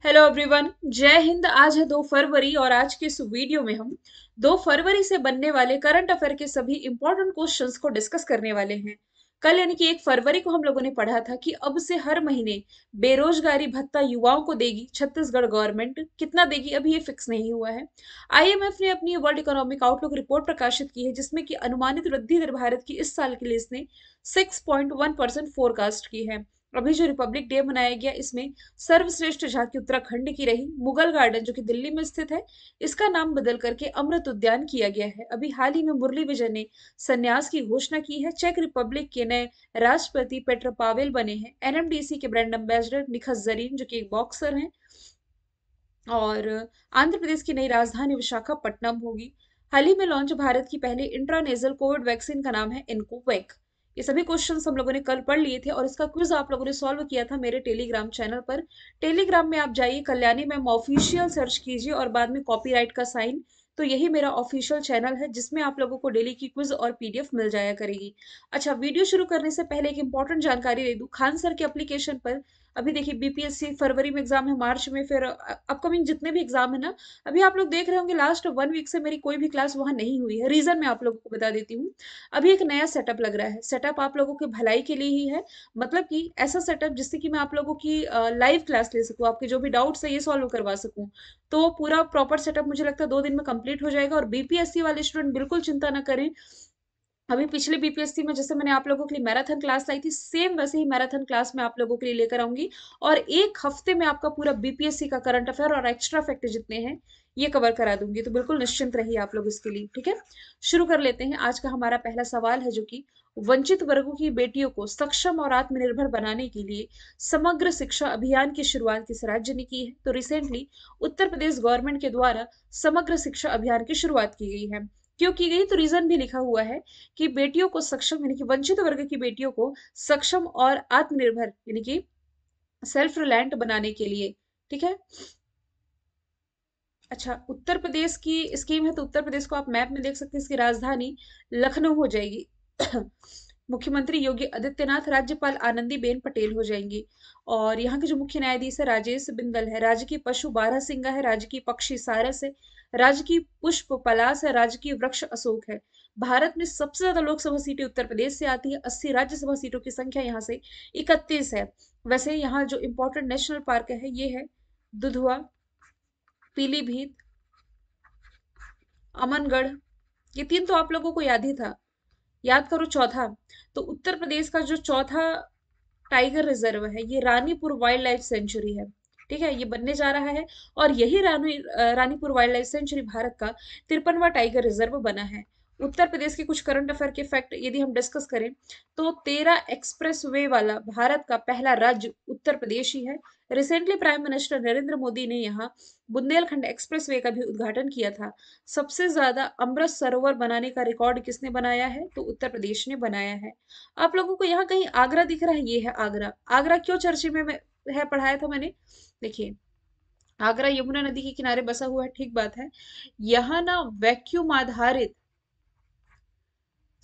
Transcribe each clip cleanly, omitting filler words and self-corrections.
Hello everyone. जय हिंद। आज है 2 फरवरी और आज के इस वीडियो में हम 2 फरवरी से बनने वाले करंट अफेयर के सभी इंपॉर्टेंट क्वेश्चंस को डिस्कस करने वाले हैं। कल यानी कि 1 फरवरी को हम लोगों ने पढ़ा था कि अब से हर महीने बेरोजगारी भत्ता युवाओं को देगी छत्तीसगढ़ गवर्नमेंट। कितना देगी अभी ये फिक्स नहीं हुआ है। आईएमएफ ने अपनी वर्ल्ड इकोनॉमिक आउटलुक रिपोर्ट प्रकाशित की है जिसमें कि अनुमानित वृद्धि दर भारत की इस साल के लिए इसने 6.1% फोरकास्ट की है। अभी जो रिपब्लिक डे मनाया गया इसमें सर्वश्रेष्ठ झांकी उत्तराखंड की रही। मुगल गार्डन जो कि दिल्ली में स्थित है इसका नाम बदल करके अमृत उद्यान किया गया है। अभी हाल ही में मुरली विजय ने संन्यास की घोषणा की है। चेक रिपब्लिक के नए राष्ट्रपति पेट्र पावेल बने हैं। एनएमडीसी के ब्रांड एम्बेसडर निखत जरीन जो कि एक बॉक्सर हैं। और आंध्र प्रदेश की नई राजधानी विशाखापट्टनम होगी। हाल ही में लॉन्च भारत की पहली इंट्रानेजल कोविड वैक्सीन का नाम है इनकोवैक। ये सभी क्वेश्चंस हम लोगों ने कल पढ़ लिए थे और इसका क्विज आप लोगों ने सॉल्व किया था मेरे टेलीग्राम चैनल पर। टेलीग्राम में आप जाइए, कल्याणी मैम ऑफिशियल सर्च कीजिए और बाद में कॉपीराइट का साइन। तो यही मेरा ऑफिशियल चैनल है जिसमें आप लोगों को डेली की क्विज और पीडीएफ मिल जाया करेगी। अच्छा, वीडियो शुरू करने से पहले एक इंपॉर्टेंट जानकारी दे दूं। खान सर के एप्लीकेशन पर अभी देखिए बीपीएससी फरवरी में एग्जाम है, मार्च में फिर अपकमिंग जितने भी एग्जाम है ना, अभी आप लोग देख रहे होंगे लास्ट 1 वीक से मेरी कोई भी क्लास वहां नहीं हुई है। रीजन मैं आप लोगों को बता देती हूँ। अभी एक नया सेटअप लग रहा है। सेटअप आप लोगों के भलाई के लिए ही है। मतलब कि ऐसा सेटअप जिससे कि मैं आप लोगों की लाइव क्लास ले सकूँ, आपके जो भी डाउट्स है ये सॉल्व करवा सकूँ। तो पूरा प्रॉपर सेटअप मुझे लगता है 2 दिन में कंप्लीट हो जाएगा। और बीपीएससी वाले स्टूडेंट बिल्कुल चिंता ना करें। अभी पिछले बीपीएससी में जैसे मैंने आप लोगों के लिए मैराथन क्लास लाई थी, सेम वैसे ही मैराथन क्लास मैं आप लोगों के लिए लेकर आऊंगी। और 1 हफ्ते में आपका पूरा बीपीएससी का करंट अफेयर और एक्स्ट्रा फैक्ट जितने हैं ये कवर करा दूंगी। तो बिल्कुल निश्चिंत रहिए आप लोग इसके लिए। ठीक है, शुरू कर लेते हैं। आज का हमारा पहला सवाल है जो कि वंचित वर्गों की बेटियों को सक्षम और आत्मनिर्भर बनाने के लिए समग्र शिक्षा अभियान की शुरुआत किस राज्य ने की है। तो रिसेंटली उत्तर प्रदेश गवर्नमेंट के द्वारा समग्र शिक्षा अभियान की शुरुआत की गई है। क्यों की गई, तो रीजन भी लिखा हुआ है कि बेटियों को सक्षम यानी कि वंचित वर्ग की बेटियों को सक्षम और आत्मनिर्भर यानी कि सेल्फ रिलायंट बनाने के लिए। ठीक है। अच्छा, उत्तर प्रदेश की स्कीम है तो उत्तर प्रदेश को आप मैप में देख सकते हैं। इसकी राजधानी लखनऊ हो जाएगी। मुख्यमंत्री योगी आदित्यनाथ, राज्यपाल आनंदीबेन पटेल हो जाएंगी। और यहाँ के जो मुख्य न्यायाधीश है राजेश बिंदल है। राज्य की पशु बारहसिंगा है। राज्य की पक्षी सारस है। राज्य की पुष्प पलास है। राज्य की वृक्ष अशोक है। भारत में सबसे ज्यादा लोकसभा सीटें उत्तर प्रदेश से आती है। 80 राज्यसभा सीटों की संख्या यहाँ से 31 है। वैसे यहाँ जो इंपॉर्टेंट नेशनल पार्क है ये है दुधवा, पीलीभीत, अमनगढ़। ये तीन तो आप लोगों को याद ही था। याद करो चौथा। तो उत्तर प्रदेश का जो चौथा टाइगर रिजर्व है ये रानीपुर वाइल्ड लाइफ सेंचुरी है। ठीक है, ये बनने जा रहा है। और यही Ranipur wild life sanctuary Bharat का 53वां टाइगर रिजर्व बना है। उत्तर प्रदेश के कुछ करंट अफेयर के फैक्ट यदि हम डिस्कस करें तो 13 एक्सप्रेस वे वाला भारत का पहला राज्य उत्तर प्रदेश ही है। Recently prime minister Narendra Modi ने यहाँ बुंदेलखंड एक्सप्रेस वे का भी उद्घाटन किया था। सबसे ज्यादा अमृत सरोवर बनाने का रिकॉर्ड किसने बनाया है, तो उत्तर प्रदेश ने बनाया है। आप लोगों को यहाँ कहीं आगरा दिख रहा है, ये है आगरा। आगरा क्यों चर्चे में है, पढ़ाया था मैंने। देखिए, आगरा यमुना नदी के किनारे बसा हुआ है, ठीक बात है। यहाँ ना वैक्यूम आधारित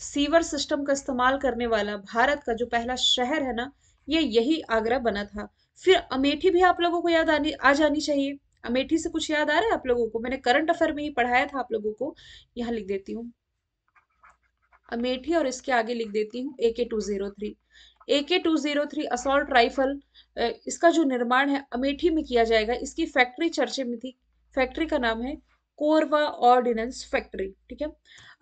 सीवर सिस्टम का इस्तेमाल करने वाला भारत का जो पहला शहर है ना, ये यही आगरा बना था। फिर अमेठी भी आप लोगों को याद आनी आ जानी चाहिए। अमेठी से कुछ याद आ रहा है आप लोगों को, मैंने करंट अफेयर में ही पढ़ाया था आप लोगों को। यहाँ लिख देती हूँ अमेठी और इसके आगे लिख देती हूँ AK-203। AK-203 असॉल्ट राइफल, इसका जो निर्माण है अमेठी में किया जाएगा। इसकी फैक्ट्री चर्चे में थी। फैक्ट्री का नाम है कोरबा ऑर्डिनेंस फैक्ट्री। ठीक है।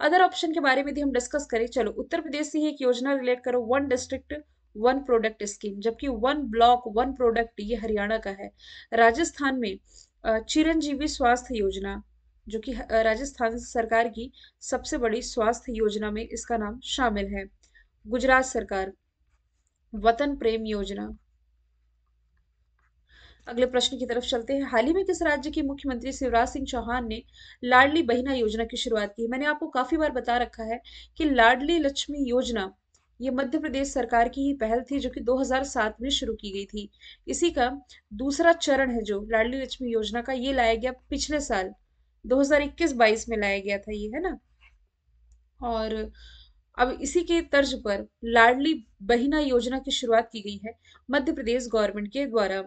अदर ऑप्शन के बारे में यदि हम डिस्कस करें, चलो उत्तर प्रदेश से ही एक योजना रिलेट करो, one district one product scheme. जबकि वन ब्लॉक वन प्रोडक्ट ये हरियाणा का है। राजस्थान में चिरंजीवी स्वास्थ्य योजना जो कि राजस्थान सरकार की सबसे बड़ी स्वास्थ्य योजना में इसका नाम शामिल है। गुजरात सरकार वतन प्रेम योजना। अगले प्रश्न की तरफ चलते हैं। हाल ही में किस राज्य के मुख्यमंत्री शिवराज सिंह चौहान ने लाडली बहिना योजना की शुरुआत की। मैंने आपको काफी बार बता रखा है कि लाडली लक्ष्मी योजना ये मध्य प्रदेश सरकार की ही पहल थी जो कि 2007 में शुरू की गई थी। इसी का दूसरा चरण है जो लाडली लक्ष्मी योजना का, ये लाया गया पिछले साल 2021-22 में लाया गया था ये, है ना। और अब इसी के तर्ज पर लाडली बहिना योजना की शुरुआत की गई है मध्य प्रदेश गवर्नमेंट के द्वारा।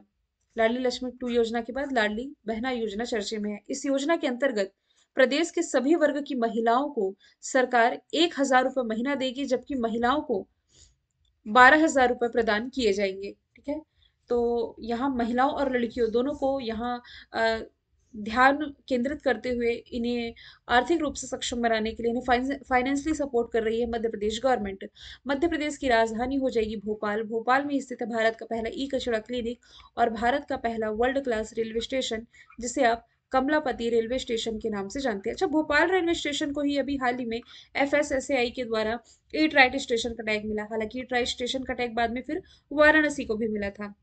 लाडली लक्ष्मी 2 योजना के बाद लाडली बहना योजना चर्चे में है। इस योजना के अंतर्गत प्रदेश के सभी वर्ग की महिलाओं को सरकार 1,000 रुपये महीना देगी, जबकि महिलाओं को 12,000 रुपये प्रदान किए जाएंगे। ठीक है, तो यहाँ महिलाओं और लड़कियों दोनों को यहाँ ध्यान केंद्रित करते हुए इन्हें आर्थिक रूप से सक्षम बनाने के लिए इन्हें फाइनेंशियली सपोर्ट कर रही है मध्य प्रदेश गवर्नमेंट। मध्य प्रदेश की राजधानी हो जाएगी भोपाल। भोपाल में स्थित है भारत का पहला ई कचरा क्लिनिक और भारत का पहला वर्ल्ड क्लास रेलवे स्टेशन, जिसे आप कमलापति रेलवे स्टेशन के नाम से जानते हैं। अच्छा, भोपाल रेलवे स्टेशन को ही अभी हाल ही में FSSAI के द्वारा ईट राइट स्टेशन का टैग मिला। हालांकि ईट राइट स्टेशन का टैग बाद में फिर वाराणसी को भी मिला था।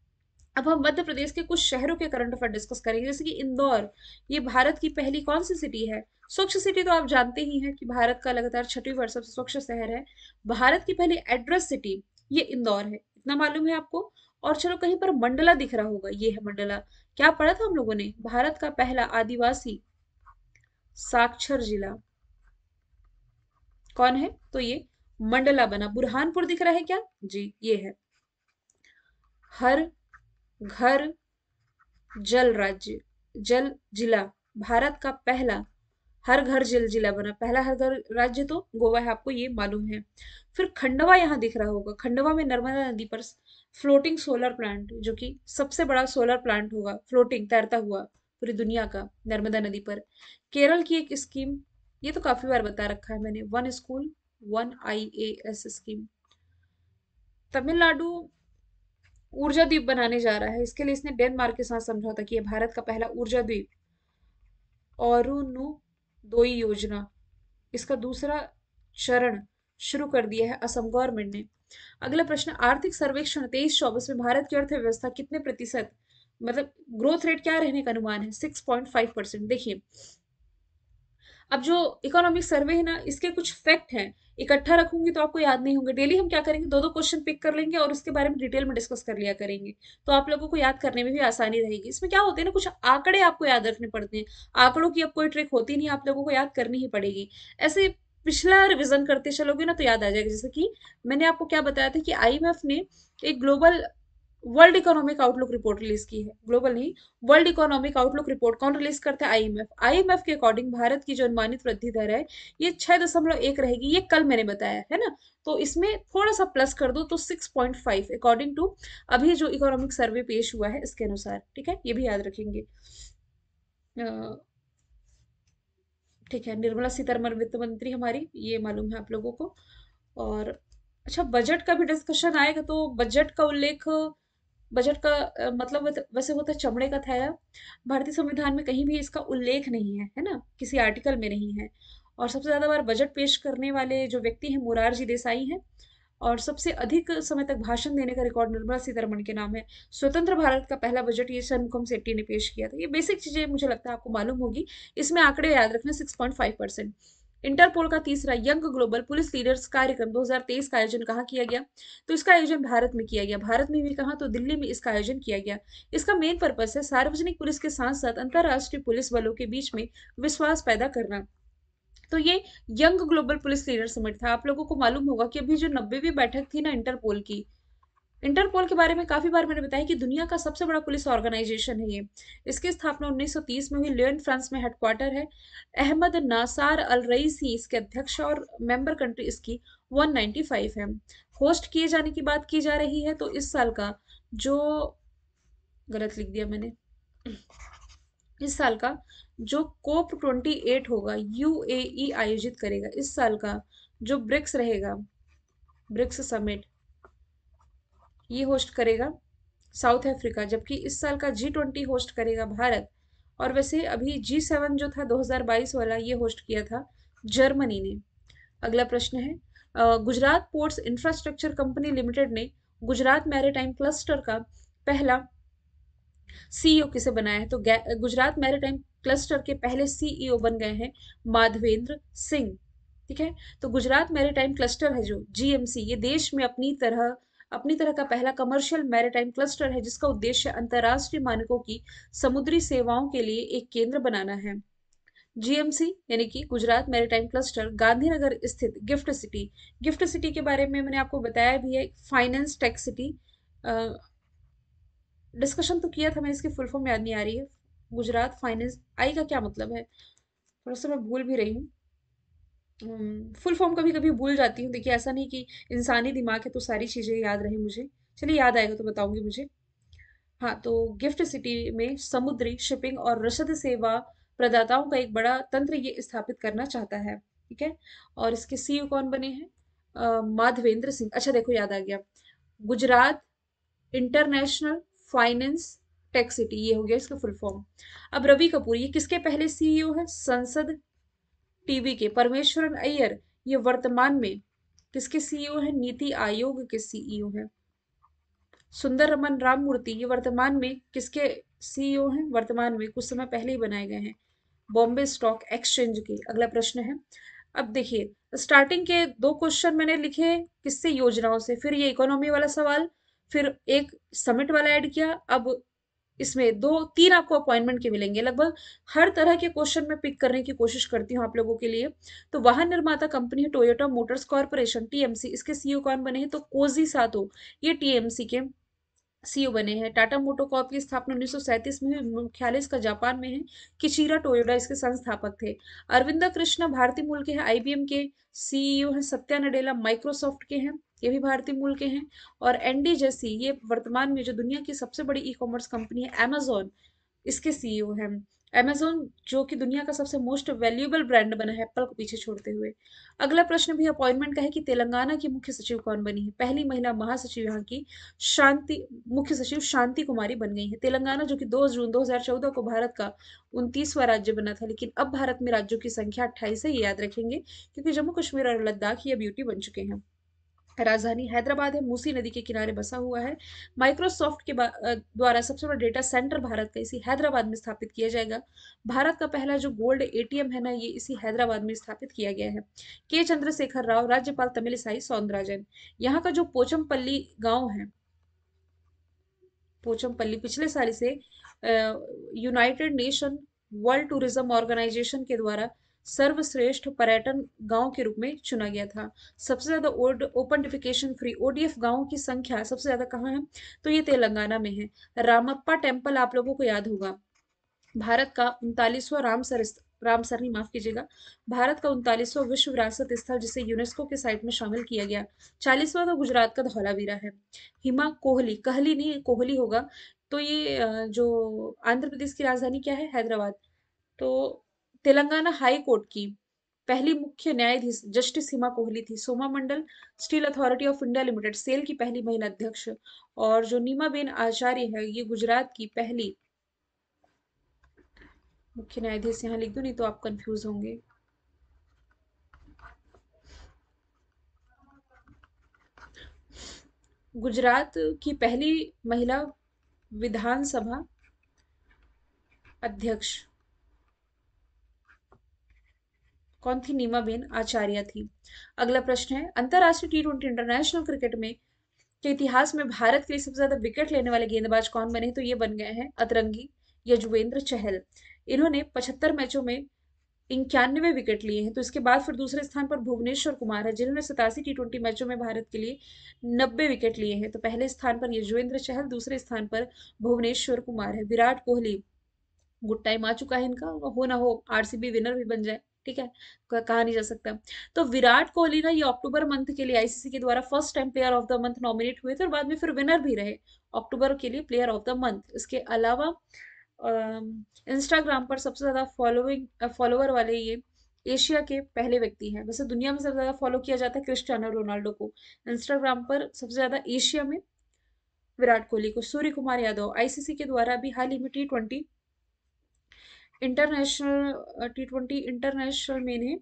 अब हम मध्य प्रदेश के कुछ शहरों के करंट अफेयर डिस्कस करेंगे, जैसे कि इंदौर। ये भारत की पहली कौन सी सिटी है? स्वच्छ सिटी तो आप जानते ही हैं कि भारत का लगातार 6वीं बार सबसे स्वच्छ शहर है। भारत की पहली एड्रेस सिटी ये इंदौर है, इतना मालूम है आपको। और चलो, कहीं पर मंडला दिख रहा होगा, ये है मंडला। क्या पढ़ा था हम लोगों ने? भारत का पहला आदिवासी साक्षर जिला कौन है? तो ये मंडला बना। बुरहानपुर दिख रहा है क्या? जी, ये है। हर घर जल राज्य जल जिला भारत का पहला हर घर जल जिला बना। पहला हर घर राज्य तो गोवा है, आपको ये मालूम है। फिर खंडवा यहाँ दिख रहा होगा। खंडवा में नर्मदा नदी पर फ्लोटिंग सोलर प्लांट, जो कि सबसे बड़ा सोलर प्लांट होगा फ्लोटिंग तैरता हुआ पूरी दुनिया का, नर्मदा नदी पर। केरल की एक स्कीम, ये तो काफी बार बता रखा है मैंने, one school one IAS scheme. Tamil Nadu ऊर्जा द्वीप बनाने जा रहा है। इसके लिए इसने डेनमार्क के साथ समझौता किया। भारत का पहला ऊर्जा द्वीप अरुणोदय योजना, इसका दूसरा चरण शुरू कर दिया है असम गवर्नमेंट ने। अगला प्रश्न, आर्थिक सर्वेक्षण 23-24 में भारत की अर्थव्यवस्था कितने प्रतिशत, मतलब ग्रोथ रेट क्या रहने का अनुमान है? 6.5%। देखिए, अब जो इकोनॉमिक सर्वे है ना, इसके कुछ फैक्ट हैं, इकट्ठा रखूंगी तो आपको याद नहीं होंगे। डेली हम क्या करेंगे, दो दो क्वेश्चन पिक कर लेंगे और उसके बारे में डिटेल में डिस्कस कर लिया करेंगे, तो आप लोगों को याद करने में भी आसानी रहेगी। इसमें क्या होते हैं ना, कुछ आंकड़े आपको याद रखने पड़ते हैं। आंकड़ों की अब कोई ट्रिक होती नहीं, आप लोगों को याद करनी ही पड़ेगी। ऐसे पिछला रिवीजन करते चलोगे ना तो याद आ जाएगा। जैसे कि मैंने आपको क्या बताया था कि IMF ने एक global world economic outlook report release की है। ग्लोबल नहीं, वर्ल्ड इकोनॉमिक आउटलुक रिपोर्ट कौन रिलीज करता है? IMF के अकॉर्डिंग भारत की जो अनुमानित वृद्धि दर है ये 6.1 रहेगी। ये कल मैंने बताया है ना, तो इसमें थोड़ा सा प्लस कर दो तो 6.5 अकॉर्डिंग टू अभी जो इकोनॉमिक सर्वे पेश हुआ है इसके अनुसार। ठीक है, ये भी याद रखेंगे। ठीक है, निर्मला सीतारमण वित्त मंत्री हमारी, ये मालूम है आप लोगों को। और अच्छा, बजट का भी डिस्कशन आएगा, तो बजट का उल्लेख, बजट का मतलब वैसे होता है चमड़े का थैला। भारतीय संविधान में कहीं भी इसका उल्लेख नहीं है, है ना, किसी आर्टिकल में नहीं है। और सबसे ज्यादा बार बजट पेश करने वाले जो व्यक्ति हैं मोरारजी देसाई हैं। और सबसे अधिक समय तक भाषण देने का रिकॉर्ड निर्मला सीतारमण के नाम है। स्वतंत्र भारत का पहला बजट ये षणमुखम सेट्टी ने पेश किया था। ये बेसिक चीजें मुझे लगता है आपको मालूम होगी। इसमें आंकड़े याद रखना, 6.5%। इंटरपोल का तीसरा यंग ग्लोबल पुलिस लीडर्स कार्यक्रम 2023 का आयोजन कहाँ किया गया? तो इसका आयोजन भारत में किया गया। भारत में भी कहाँ? तो दिल्ली में इसका आयोजन किया गया। इसका मेन पर्पस है सार्वजनिक पुलिस के साथ साथ अंतरराष्ट्रीय पुलिस बलों के बीच में विश्वास पैदा करना। तो ये young global police leader summit था। आप लोगों को मालूम होगा कि अभी जो 90वीं बैठक थी ना इंटरपोल की, इंटरपोल के बारे में काफी बार मैंने बताया कि दुनिया का सबसे बड़ा पुलिस ऑर्गेनाइजेशन है ये। इसकी स्थापना 1930 में हुई, लियोन फ्रांस में हेडक्वार्टर है। अहमद नासार अल रईसी इसके अध्यक्ष और मेंबर कंट्री इसकी 195 है। होस्ट किए जाने की बात की जा रही है, तो इस साल का जो, गलत लिख दिया मैंने, इस साल का जो COP28 होगा, UAE आयोजित करेगा। इस साल का जो ब्रिक्स रहेगा, ब्रिक्स समिट, ये होस्ट करेगा साउथ अफ्रीका, जबकि इस साल का G20 होस्ट करेगा भारत। और वैसे अभी G7 जो था 2022 वाला, ये होस्ट किया था जर्मनी ने। अगला प्रश्न है, Gujarat ports infrastructure company limited ने गुजरात मैरीटाइम क्लस्टर का पहला CEO किसे बनाया है? तो गुजरात मैरीटाइम क्लस्टर के पहले CEO बन गए हैं माधवेंद्र सिंह। ठीक है, तो गुजरात मैरीटाइम क्लस्टर है जो GMC, ये देश में अपनी तरह का पहला कमर्शियल मैरीटाइम क्लस्टर है, जिसका उद्देश्य अंतरराष्ट्रीय मानकों की समुद्री सेवाओं के लिए एक केंद्र बनाना है। GMC यानी कि गुजरात मैरीटाइम क्लस्टर गांधीनगर स्थित गिफ्ट सिटी के बारे में मैंने आपको बताया भी है। फाइनेंस टेक सिटी, डिस्कशन तो किया था मैंने, इसकी फुल फॉर्म याद नहीं आ रही है। गुजरात फाइनेंस, आई का क्या मतलब है, थोड़ा सा मैं भूल भी रही हूँ। फुल फॉर्म कभी कभी भूल जाती हूँ। देखिए ऐसा नहीं कि इंसानी दिमाग है तो सारी चीजें याद रही मुझे। चलिए याद आएगा तो बताऊंगी मुझे। हाँ, तो गिफ्ट सिटी में समुद्री शिपिंग और रसद सेवा प्रदाताओं का एक बड़ा तंत्र ये स्थापित करना चाहता है। ठीक है। और इसके सीईओ कौन बने हैं? माधवेंद्र सिंह। अच्छा देखो याद आ गया, Gujarat international finance tech city, ये हो गया इसका फुल फॉर्म। अब रवि कपूर ये किसके पहले सीईओ है? संसद टीवी के। परमेश्वरन अय्यर ये वर्तमान में किसके सीईओ है? नीति आयोग के सीईओ है। सुंदर रमन राममूर्ति ये वर्तमान में किसके सीईओ हैं? वर्तमान में कुछ समय पहले ही बनाए गए हैं बॉम्बे स्टॉक एक्सचेंज के। अगला प्रश्न है। अब देखिए स्टार्टिंग के दो क्वेश्चन मैंने लिखे किससे? योजनाओं से। फिर ये इकोनॉमी वाला सवाल, फिर एक समिट वाला ऐड किया। अब इसमें दो तीन आपको अपॉइंटमेंट के मिलेंगे। लगभग हर तरह के क्वेश्चन मैं पिक करने की कोशिश करती हूँ आप लोगों के लिए। तो वाहन निर्माता कंपनी है टोयोटा मोटर्स कॉर्पोरेशन, टीएमसी, इसके सीईओ कौन बने हैं? तो कोजी सातो ये टीएमसी के सीईओ बने हैं। टाटा मोटर कॉर्प की स्थापना 1937 में हुई, मुख्यालय इसका जापान में है। किचिरा टोयोडा इसके संस्थापक थे। अरविंदा कृष्णा भारतीय मूल के हैं, आईबीएम के सीईओ हैं। सत्या नडेला माइक्रोसॉफ्ट के हैं, ये भी भारतीय मूल के हैं। और एनडी जेसी ये वर्तमान में जो दुनिया की सबसे बड़ी ई कॉमर्स कंपनी है अमेजोन, इसके सीईओ हैं। अमेजोन जो कि दुनिया का सबसे मोस्ट वैल्यूएबल ब्रांड बना है एप्पल को पीछे छोड़ते हुए। अगला प्रश्न भी अपॉइंटमेंट का है कि तेलंगाना की मुख्य सचिव कौन बनी है? पहली महिला महासचिव यहाँ की शांति, मुख्य सचिव शांति कुमारी बन गई है। तेलंगाना जो कि 2 जून 2014 को भारत का 29वां राज्य बना था, लेकिन अब भारत में राज्यों की संख्या 28 है, ये याद रखेंगे, क्योंकि जम्मू कश्मीर और लद्दाख ये अब यूटी बन चुके हैं। राजधानी हैदराबाद है, मूसी नदी के किनारे बसा हुआ है। माइक्रोसॉफ्ट के द्वारा सबसे बड़ा डेटा सेंटर भारत का इसी हैदराबाद में स्थापित किया जाएगा। भारत का पहला जो गोल्ड एटीएम है ना, ये इसी हैदराबाद में स्थापित किया गया है। के चंद्रशेखर राव राज्यपाल तमिलिसाई सौंदराजन। यहाँ का जो पोचमपल्ली गांव है, पोचमपल्ली पिछले साल से United Nation World Tourism Organisation के द्वारा सर्वश्रेष्ठ पर्यटन गांव के रूप में चुना गया था। सबसे ज्यादा ओपन डिफिकेशन फ्री ओडीएफ गांवों की संख्या सबसे ज्यादा कहाँ है? तो ये तेलंगाना में है। रामप्पा टेम्पल आप लोगों को याद होगा, भारत का 39वां रामसर नहीं, माफ कीजिएगा, भारत का 39वां विश्व विरासत स्थल जिसे यूनेस्को के साइट में शामिल किया गया। 40वां तो गुजरात का धौलावीरा है। हिमा कोहली, कहली नहीं कोहली होगा। तो ये जो आंध्र प्रदेश की राजधानी क्या है? हैदराबाद। तो तेलंगाना हाई कोर्ट की पहली मुख्य न्यायाधीश जस्टिस हिमा कोहली थी। Soma Mandal steel authority of India limited SAIL की पहली महिला अध्यक्ष। और जो नीमा बेन आचार्य है ये गुजरात की पहली मुख्य न्यायाधीश। यहाँ लिख दूं नहीं तो आप कंफ्यूज होंगे। गुजरात की पहली महिला विधानसभा अध्यक्ष कौन थी? नीमा बेन आचार्य थी। अगला प्रश्न है, अंतरराष्ट्रीय टी20 इंटरनेशनल क्रिकेट में के इतिहास में भारत के लिए सबसे ज्यादा विकेट लेने वाले गेंदबाज कौन बने? तो ये बन गए हैं अतरंगी यजुवेंद्र चहल। इन्होंने 75 मैचों में 91 विकेट लिए हैं। तो इसके बाद फिर दूसरे स्थान पर भुवनेश्वर कुमार है, जिन्होंने 87 टी20 मैचों में भारत के लिए 90 विकेट लिए हैं। तो पहले स्थान पर यजुवेंद्र चहल, दूसरे स्थान पर भुवनेश्वर कुमार है। विराट कोहली, गुड टाइम आ चुका है इनका, हो ना हो आरसीबी विनर भी बन जाए, ठीक है, कहा नहीं जा सकता। तो विराट कोहली ना ये अक्टूबर मंथ के लिए आईसीसी के द्वारा first time player of the month nominate हुए थे और बाद में फिर विनर भी रहे अक्टूबर के लिए प्लेयर ऑफ द मंथ। इसके अलावा इंस्टाग्राम पर सबसे ज्यादा फॉलोवर वाले ये एशिया के पहले व्यक्ति हैं। वैसे दुनिया में सबसे ज्यादा फॉलो किया जाता है क्रिस्टियानो रोनाल्डो को, इंस्टाग्राम पर सबसे ज्यादा एशिया में विराट कोहली को। सूर्य कुमार यादव आईसीसी के द्वारा अभी हाल ही में टी20 इंटरनेशनल में इन्हें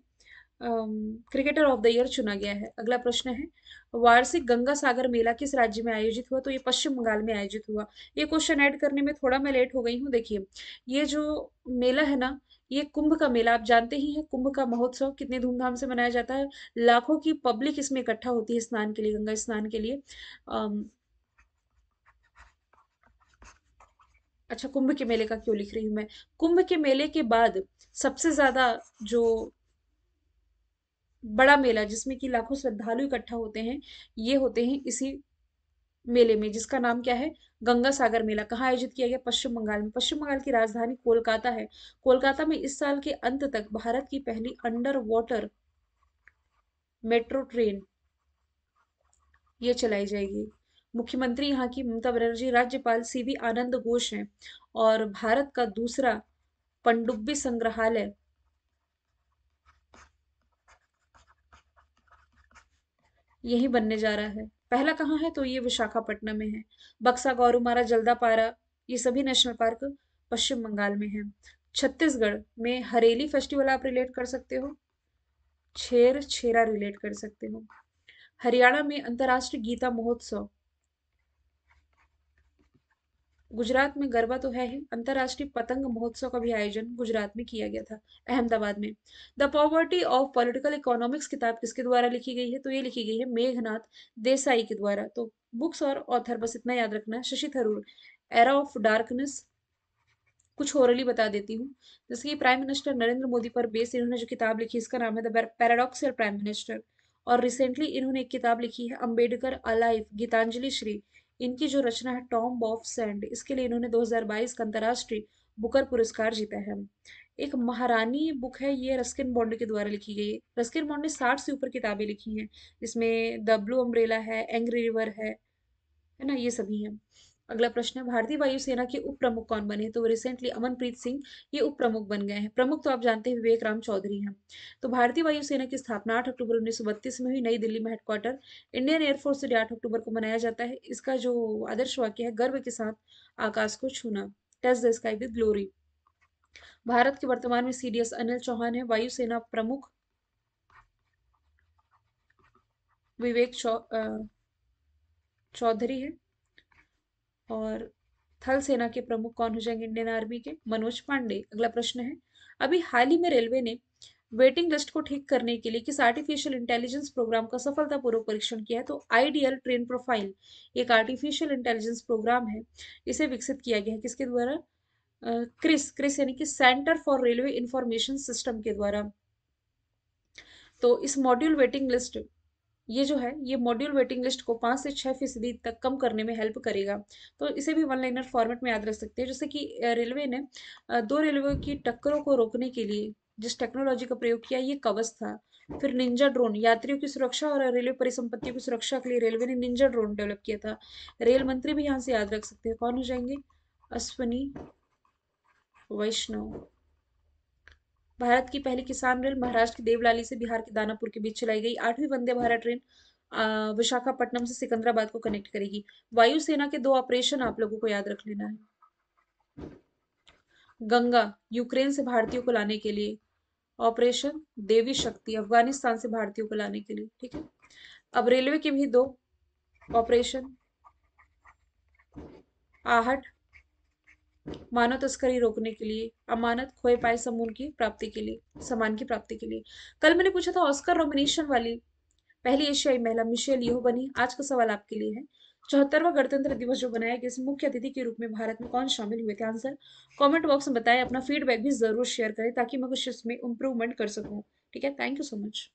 क्रिकेटर ऑफ द ईयर चुना गया है। अगला प्रश्न है, वार्षिक गंगा सागर मेला किस राज्य में आयोजित हुआ? तो ये पश्चिम बंगाल में आयोजित हुआ। ये क्वेश्चन ऐड करने में थोड़ा मैं लेट हो गई हूँ। देखिए ये जो मेला है ना, ये कुंभ का मेला, आप जानते ही हैं कुंभ का महोत्सव कितने धूमधाम से मनाया जाता है। लाखों की पब्लिक इसमें इकट्ठा होती है स्नान के लिए, गंगा स्नान के लिए। अच्छा, कुंभ के मेले का क्यों लिख रही हूँ मैं? कुंभ के मेले के बाद सबसे ज्यादा जो बड़ा मेला जिसमें कि लाखों श्रद्धालु इकट्ठा होते हैं, ये होते हैं इसी मेले में, जिसका नाम क्या है? गंगा सागर मेला कहाँ आयोजित किया गया? पश्चिम बंगाल में। पश्चिम बंगाल की राजधानी कोलकाता है। कोलकाता में इस साल के अंत तक भारत की पहली अंडर वाटर मेट्रो ट्रेन ये चलाई जाएगी। मुख्यमंत्री यहाँ की ममता बनर्जी, राज्यपाल सीवी आनंद घोष हैं और भारत का दूसरा पनडुब्बी संग्रहालय यही बनने जा रहा है। पहला कहाँ है? तो ये विशाखापट्टनम में है। बक्सा, गौरुमारा, जल्दापारा ये सभी नेशनल पार्क पश्चिम बंगाल में है। छत्तीसगढ़ में हरेली फेस्टिवल आप रिलेट कर सकते हो, छेर छेरा रिलेट कर सकते हो। हरियाणा में अंतर्राष्ट्रीय गीता महोत्सव, गुजरात में गरबा तो है ही, अंतर्राष्ट्रीय पतंग महोत्सव का भी आयोजन गुजरात में किया गया था, अहमदाबाद में। The poverty of political economics किताब किसके द्वारा लिखी गई है? तो ये लिखी गई है मेघनाथ देसाई के द्वारा। तो बुक्स और ऑथर बस इतना याद रखना है। Shashi Tharoor, era of darkness, कुछ ओरली बता देती हूँ। जैसे कि प्राइम मिनिस्टर नरेंद्र मोदी पर बेस्ड इन्होंने जो किताब लिखी इसका नाम है द पैराडॉक्सियल प्राइम मिनिस्टर। और रिसेंटली इन्होंने एक किताब लिखी है अंबेडकर अलाइव, गीतांजलि श्री। इनकी जो रचना है टॉम्ब ऑफ सैंड, इसके लिए इन्होंने 2022 का अंतर्राष्ट्रीय बुकर पुरस्कार जीता है। एक महारानी बुक है, ये रस्किन बॉन्ड के द्वारा लिखी गई है। रस्किन बॉन्ड ने 60 से ऊपर किताबें लिखी हैं, जिसमें द ब्लू अम्ब्रेला है, एंग्री रिवर है ना, ये सभी हैं। अगला प्रश्न है, भारतीय वायुसेना के उप प्रमुख कौन बने? तो रिसेंटली अमनप्रीत सिंह ये उप प्रमुख बन गए हैं। प्रमुख तो आप जानते हैं विवेक राम चौधरी हैं। तो भारतीय वायुसेना की स्थापना 8 अक्टूबर 1932 में हुई, नई दिल्ली में हेडक्वार्टर। इंडियन एयरफोर्स डे 8 अक्टूबर को मनाया जाता है। इसका जो आदर्श वाक्य है, गर्व के साथ आकाश को छूना, touch the sky with glory. Bharat के वर्तमान में सीडीएस अनिल चौहान है। वायुसेना प्रमुख विवेक चौधरी है। और थल सेना के प्रमुख कौन हो जाएंगे इंडियन आर्मी के? मनोज पांडे। अगला प्रश्न है, अभी हाल ही में रेलवे ने वेटिंग लिस्ट को ठीक करने के लिए किस आर्टिफिशियल इंटेलिजेंस प्रोग्राम का सफलतापूर्वक परीक्षण किया है? तो आइडियल ट्रेन प्रोफाइल एक आर्टिफिशियल इंटेलिजेंस प्रोग्राम है। इसे विकसित किया गया है किसके द्वारा? क्रिस क्रिस यानी कि centre for railway information system के द्वारा। तो इस मॉड्यूल वेटिंग लिस्ट ये जो है ये मॉड्यूल वेटिंग लिस्ट को 5 से 6% तक कम करने में हेल्प करेगा। तो इसे भी वन लाइनर फॉर्मेट में याद रख सकते हैं। जैसे कि रेलवे ने दो रेलवे की टक्करों को रोकने के लिए जिस टेक्नोलॉजी का प्रयोग किया ये कवच था। फिर निंजा ड्रोन यात्रियों की सुरक्षा और रेलवे परिसंपत्तियों की सुरक्षा के लिए रेलवे ने निंजा ड्रोन डेवलप किया था। रेल मंत्री भी यहाँ से याद रख सकते हैं, कौन हो जाएंगे? अश्वनी वैष्णव। भारत की पहली किसान रेल महाराष्ट्र की देवलाली से बिहार के दानापुर के बीच चलाई गई 8वीं वंदे भारत ट्रेन विशाखापट्टनम से सिकंदराबाद को कनेक्ट करेगी। वायुसेना के दो ऑपरेशन आप लोगों को याद रख लेना है। गंगा यूक्रेन से भारतीयों को लाने के लिए, ऑपरेशन देवी शक्ति अफगानिस्तान से भारतीयों को लाने के लिए। ठीक है। अब रेलवे के भी दो ऑपरेशन, आहट मानव तस्करी रोकने के लिए, अमानत खोए पाए सामान की प्राप्ति के लिए, सामान की प्राप्ति के लिए। कल मैंने पूछा था ऑस्कर नॉमिनेशन वाली पहली एशियाई महिला मिशेल येहो बनी। आज का सवाल आपके लिए है, 74वां गणतंत्र दिवस जो बनाया गया इसमें मुख्य अतिथि के रूप में भारत में कौन शामिल हुए थे? आंसर कमेंट बॉक्स में बताएं। अपना फीडबैक भी जरूर शेयर करें ताकि मैं कुछ इसमें इंप्रूवमेंट कर सकूं। ठीक है, थैंक यू सो मच।